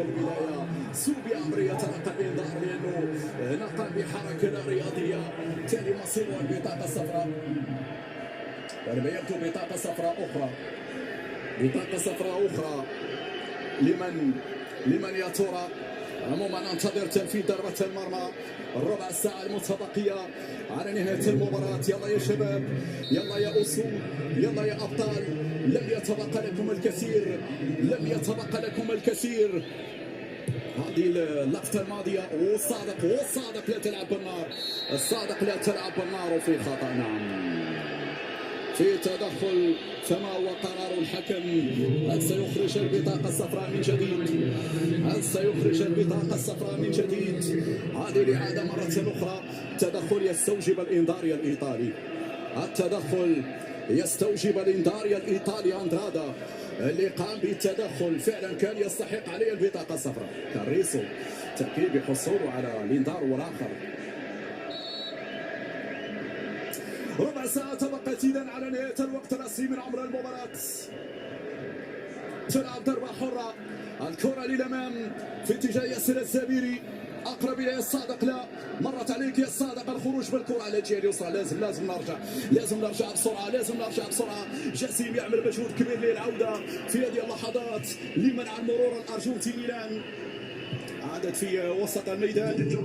الولاية. سوبي أمري يتلقى الإنذار لأنه نقل بحركة لا رياضية، بالتالي مصيره البطاقة الصفراء. يعني يبدو بطاقة صفراء أخرى، بطاقة صفراء أخرى لمن يا ترى. عموما ننتظر تنفيذ ضربة المرمى، الربع ساعة المتبقية على نهاية المباراة. يلا يا شباب، يلا يا أسود، يلا يا أبطال. لم يتبقى لكم الكثير، لم يتبقى لكم الكثير. هذه اللقطة الماضية، والصادق لا تلعب بالنار، الصادق لا تلعب بالنار وفي خطأ. نعم، في تدخل، فما هو قرار الحكم؟ هل سيخرج البطاقة الصفراء من جديد؟ هل سيخرج البطاقة الصفراء من جديد؟ هذه الإعادة مرة أخرى. تدخل يستوجب الإنذار الإيطالي، التدخل يستوجب الإنذار الإيطالي. أندرادا اللي قام بالتدخل فعلا كان يستحق عليه البطاقة الصفراء. كاريسو تأكيد بحصوله على الإنذار والآخر. ربع ساعة تبقت إذن على نهاية الوقت الرسمي من عمر المباراة. تلعب ضربة حرة، الكرة للأمام في اتجاه ياسر الزبيري، أقرب إلى الصادق. لا، مرت عليك يا الصادق. الخروج بالكرة على الجهة اليسرى. لازم نرجع بسرعة. جسيم يعمل مجهود كبير للعودة في هذه اللحظات لمنع المرور الأرجنتيني. الآن عادت في وسط الميدان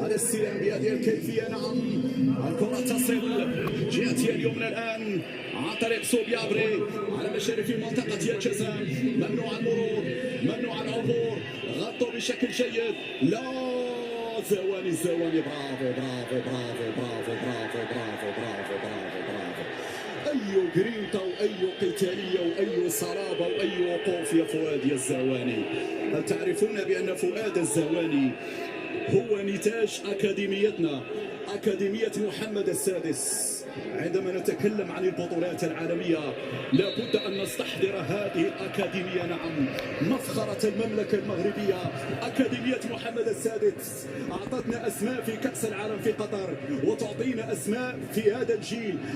على استلام بهذه الكيفية. نعم، الكرة تصل جهتها اليمنى الآن عن طريق سوبيا أبري على مشارف منطقة الجزاء. ممنوع المرور، ممنوع العبور، غطوا بشكل جيد. لا، زواني برافو. أي جرينتا وأي قتالية وأي صلابة وأي وقوف يا فؤاد يا الزواني. هل تعرفون بأن فؤاد الزواني هو نتاج أكاديميتنا، أكاديمية محمد السادس؟ عندما نتكلم عن البطولات العالمية لابد أن نستحضر هذه الأكاديمية. نعم، مفخرة المملكة المغربية، أكاديمية محمد السادس. أعطتنا أسماء في كأس العالم في قطر، وتعطينا أسماء في هذا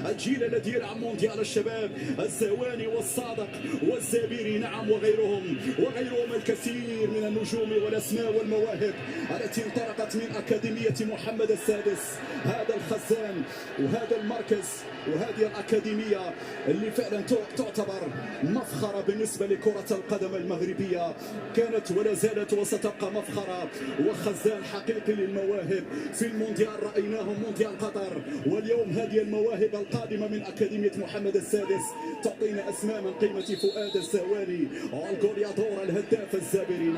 الجيل الذي يلعب مونديال الشباب. الزواني والصادق والزبيري، نعم، وغيرهم الكثير من النجوم والأسماء والمواهب التي انطلقت من أكاديمية محمد السادس. هذا الخزان وهذا المركز وهذه الأكاديمية اللي فعلا تعتبر مفخرة بالنسبة لكرة القدم المغربية، كانت ولا زالت وستبقى مفخرة وخزان حقيقي للمواهب. في المونديال رأيناهم، مونديال قطر، واليوم هذه المواهب القادمة من أكاديمية محمد السادس تعطينا أسماء من قيمة فؤاد الزواني، الجوليادور، الهداف الزابري.